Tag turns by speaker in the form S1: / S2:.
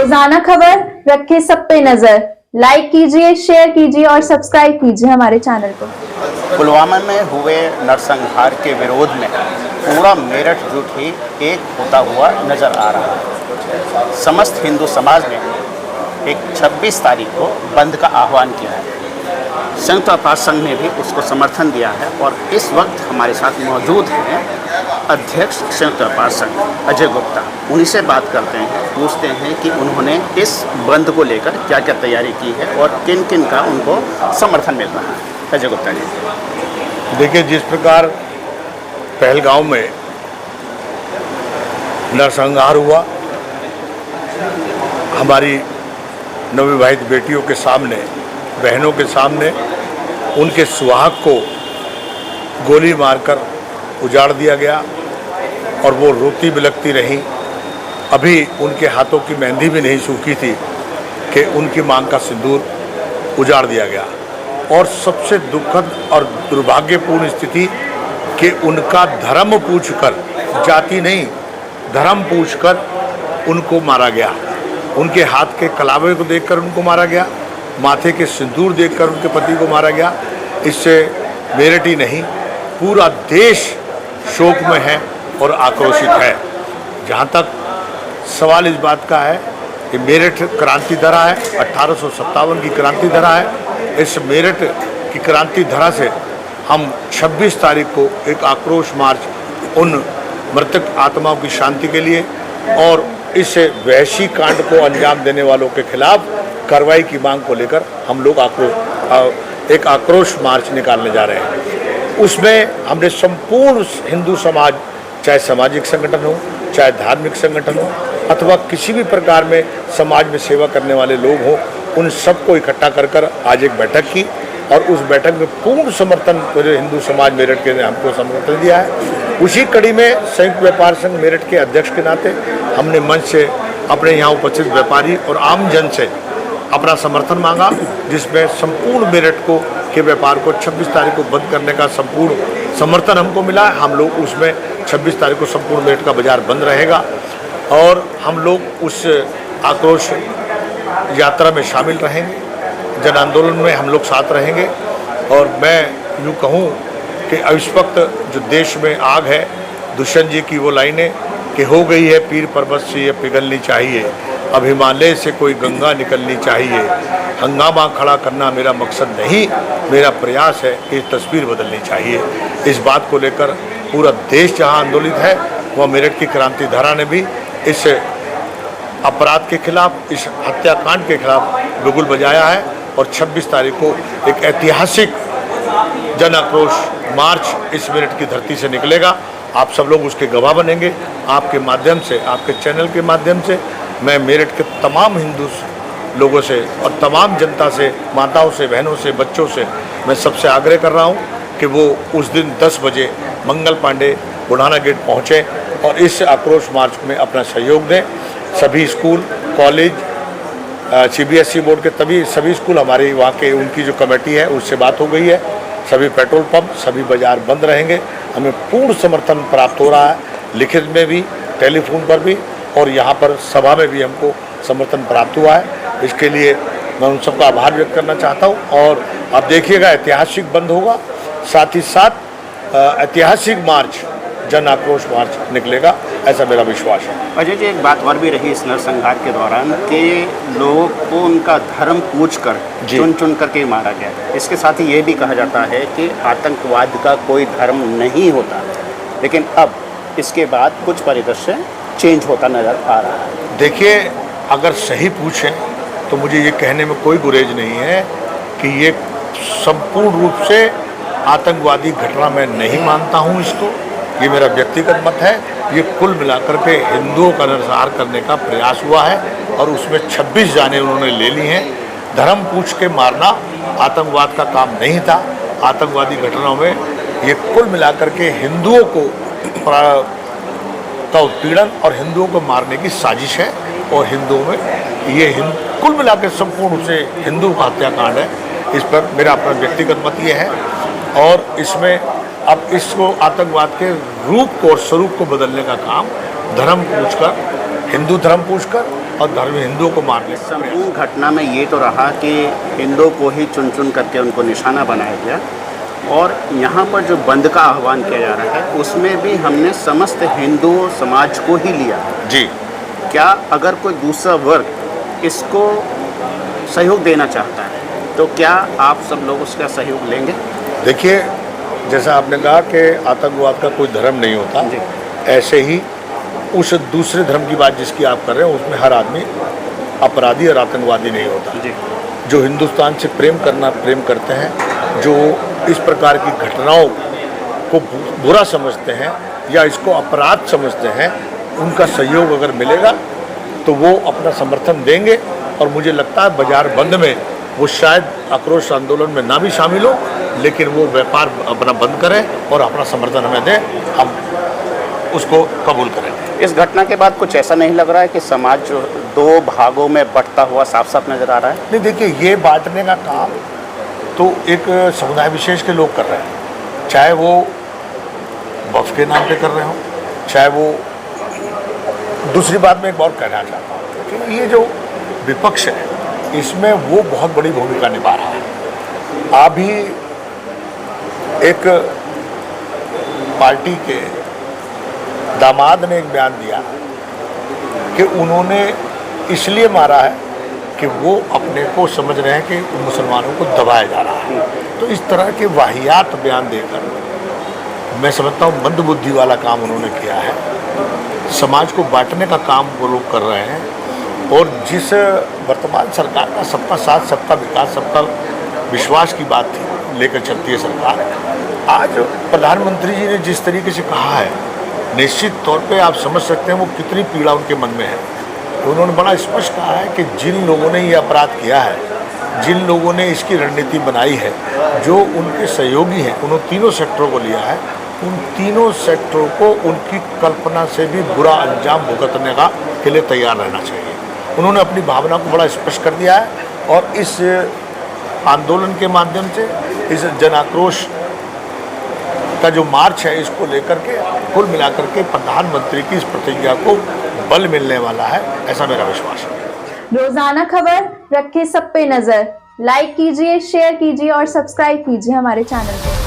S1: रोजाना खबर रखे सब पे नजर। लाइक कीजिए, शेयर कीजिए और सब्सक्राइब कीजिए हमारे चैनल को।
S2: पुलवामा में हुए नरसंहार के विरोध में पूरा मेरठ जुट ही एक होता हुआ नजर आ रहा है। समस्त हिंदू समाज ने एक 26 तारीख को बंद का आह्वान किया है। संयुक्त व्यापार संघ ने भी उसको समर्थन दिया है और इस वक्त हमारे साथ मौजूद हैं अध्यक्ष संयुक्त व्यापार संघ अजय गुप्ता। उन्हीं से बात करते हैं, पूछते हैं कि उन्होंने इस बंद को लेकर क्या क्या तैयारी की है और किन किन का उनको समर्थन मिल रहा है। अजय गुप्ता जी।
S3: देखिए, जिस प्रकार पहलगांव में नरसंहार हुआ, हमारी नवविवाहित बेटियों के सामने, बहनों के सामने उनके सुहाग को गोली मारकर उजाड़ दिया गया और वो रोती बिलखती रहीं। अभी उनके हाथों की मेहंदी भी नहीं सूखी थी कि उनकी मांग का सिंदूर उजाड़ दिया गया। और सबसे दुखद और दुर्भाग्यपूर्ण स्थिति कि उनका धर्म पूछकर, जाति नहीं धर्म पूछकर उनको मारा गया। उनके हाथ के कलावे को देखकर उनको मारा गया, माथे के सिंदूर देखकर उनके पति को मारा गया। इससे मेरठ ही नहीं, पूरा देश शोक में है और आक्रोशित है। जहाँ तक सवाल इस बात का है कि मेरठ क्रांति धरा है, 1857 की क्रांति धरा है। इस मेरठ की क्रांति धरा से हम 26 तारीख को एक आक्रोश मार्च उन मृतक आत्माओं की शांति के लिए और इस वहशी कांड को अंजाम देने वालों के खिलाफ कार्रवाई की मांग को लेकर हम लोग एक आक्रोश मार्च निकालने जा रहे हैं। उसमें हमने संपूर्ण हिंदू समाज, चाहे सामाजिक संगठन हो, चाहे धार्मिक संगठन हो, अथवा किसी भी प्रकार में समाज में सेवा करने वाले लोग हों, उन सबको इकट्ठा कर आज एक बैठक की और उस बैठक में पूर्ण समर्थन पूरे हिंदू समाज मेरठ के ने हमको समर्थन दिया है। उसी कड़ी में संयुक्त व्यापार संघ मेरठ के अध्यक्ष के नाते हमने मंच से अपने यहाँ उपस्थित व्यापारी और आम जन से अपना समर्थन मांगा, जिसमें संपूर्ण मेरठ को के व्यापार को 26 तारीख को बंद करने का संपूर्ण समर्थन हमको मिला है। हम लोग उसमें 26 तारीख को संपूर्ण मेरठ का बाजार बंद रहेगा और हम लोग उस आक्रोश यात्रा में शामिल रहेंगे, जन आंदोलन में हम लोग साथ रहेंगे। और मैं यूँ कहूँ कि इस वक्त जो देश में आग है, दुष्यंत जी की वो लाइनें कि हो गई है पीर पर्वत से ये पिघलनी चाहिए, अब हिमालय से कोई गंगा निकलनी चाहिए, हंगामा खड़ा करना मेरा मकसद नहीं, मेरा प्रयास है कि तस्वीर बदलनी चाहिए। इस बात को लेकर पूरा देश जहां आंदोलित है, वह मेरठ की क्रांति धारा ने भी इस अपराध के खिलाफ, इस हत्याकांड के खिलाफ बिगुल बजाया है। और 26 तारीख को एक ऐतिहासिक जन आक्रोश मार्च इस मेरठ की धरती से निकलेगा। आप सब लोग उसके गवाह बनेंगे। आपके माध्यम से, आपके चैनल के माध्यम से मैं मेरठ के तमाम हिंदू लोगों से और तमाम जनता से, माताओं से, बहनों से, बच्चों से मैं सबसे आग्रह कर रहा हूं कि वो उस दिन 10 बजे मंगल पांडे बुढ़ाना गेट पहुँचें और इस आक्रोश मार्च में अपना सहयोग दें। सभी स्कूल, कॉलेज, CBSE बोर्ड के सभी स्कूल हमारे वहाँ के, उनकी जो कमेटी है उससे बात हो गई है। सभी पेट्रोल पंप, सभी बाजार बंद रहेंगे। हमें पूर्ण समर्थन प्राप्त हो रहा है, लिखित में भी, टेलीफोन पर भी और यहाँ पर सभा में भी हमको समर्थन प्राप्त हुआ है। इसके लिए मैं उन सबका आभार व्यक्त करना चाहता हूँ। और आप देखिएगा, ऐतिहासिक बंद होगा, साथ ही साथ ऐतिहासिक मार्च, जन आक्रोश मार्च निकलेगा, ऐसा मेरा विश्वास है।
S2: अजय जी, एक बात और भी रही इस नरसंहार के दौरान कि लोगों को उनका धर्म पूछकर चुन चुन करके मारा गया। इसके साथ ही ये भी कहा जाता है कि आतंकवाद का कोई धर्म नहीं होता, लेकिन अब इसके बाद कुछ परिदृश्य चेंज होता नजर आ रहा है।
S3: देखिए, अगर सही पूछें तो मुझे ये कहने में कोई गुरेज नहीं है कि ये संपूर्ण रूप से आतंकवादी घटना मैं नहीं मानता हूँ इसको, ये मेरा व्यक्तिगत मत है। ये कुल मिलाकर के हिंदुओं का नरसंहार करने का प्रयास हुआ है और उसमें 26 जाने उन्होंने ले ली हैं। धर्म पूछ के मारना आतंकवाद का काम नहीं था। आतंकवादी घटनाओं में ये कुल मिलाकर के हिंदुओं को का उत्पीड़न और हिंदुओं को मारने की साजिश है और हिंदुओं में ये कुल मिलाकर संपूर्ण रूप से हिंदू का हत्याकांड है। इस पर मेरा अपना व्यक्तिगत मत ये है और इसमें अब इसको आतंकवाद के रूप को और स्वरूप को बदलने का काम धर्म पूछकर हिंदू धर्म पूछकर और धर्म हिंदुओं को मारने का प्रयास।
S2: संपूर्ण घटना में ये तो रहा कि हिंदुओं को ही चुन चुन करके उनको निशाना बनाया गया, और यहाँ पर जो बंद का आह्वान किया जा रहा है उसमें भी हमने समस्त हिंदू समाज को ही लिया है।
S3: जी,
S2: क्या अगर कोई दूसरा वर्ग इसको सहयोग देना चाहता है तो क्या आप सब लोग उसका सहयोग लेंगे?
S3: देखिए, जैसा आपने कहा कि आतंकवाद का कोई धर्म नहीं होता,
S2: जी।
S3: ऐसे ही उस दूसरे धर्म की बात जिसकी आप कर रहे हैं उसमें हर आदमी अपराधी और आतंकवादी नहीं होता।
S2: जी।
S3: जो हिंदुस्तान से प्रेम करते हैं, जो इस प्रकार की घटनाओं को बुरा समझते हैं या इसको अपराध समझते हैं, उनका सहयोग अगर मिलेगा तो वो अपना समर्थन देंगे। और मुझे लगता है बाजार बंद में वो शायद आक्रोश आंदोलन में ना भी शामिल हो, लेकिन वो व्यापार अपना बंद करें और अपना समर्थन हमें दें, हम उसको कबूल करेंगे।
S2: इस घटना के बाद कुछ ऐसा नहीं लग रहा है कि समाज जो दो भागों में बंटता हुआ साफ साफ नजर आ रहा है?
S3: नहीं, देखिए, ये बांटने का काम तो एक समुदाय विशेष के लोग कर रहे हैं, चाहे वो वक्फ के नाम पे कर रहे हो, चाहे वो दूसरी बात मैं एक और कहना चाहता हूँ कि ये जो विपक्ष है इसमें वो बहुत बड़ी भूमिका निभा रहा है। अभी एक पार्टी के दामाद ने एक बयान दिया कि उन्होंने इसलिए मारा है कि वो अपने को समझ रहे हैं कि मुसलमानों को दबाया जा रहा है। तो इस तरह के वाहियात बयान देकर मैं समझता हूँ मंदबुद्धि वाला काम उन्होंने किया है। समाज को बांटने का काम वो लोग कर रहे हैं। और जिस वर्तमान सरकार का सबका साथ, सबका विकास, सबका विश्वास की बात थी लेकर चलती है सरकार, आज प्रधानमंत्री जी ने जिस तरीके से कहा है, निश्चित तौर पे आप समझ सकते हैं वो कितनी पीड़ा उनके मन में है। तो उन्होंने बड़ा स्पष्ट कहा है कि जिन लोगों ने ये अपराध किया है, जिन लोगों ने इसकी रणनीति बनाई है, जो उनके सहयोगी हैं, उन्होंने तीनों सेक्टरों को लिया है, उन तीनों सेक्टरों को उनकी कल्पना से भी बुरा अंजाम भुगतने का के लिए तैयार रहना चाहिए। उन्होंने अपनी भावना को बड़ा स्पष्ट कर दिया है और इस आंदोलन के माध्यम से, इस जन आक्रोश का जो मार्च है, इसको लेकर के कुल मिलाकर के प्रधानमंत्री की इस प्रतिज्ञा को बल मिलने वाला है, ऐसा मेरा विश्वास है।
S1: रोजाना खबर रखे सब पे नजर, लाइक कीजिए, शेयर कीजिए और सब्सक्राइब कीजिए हमारे चैनल को।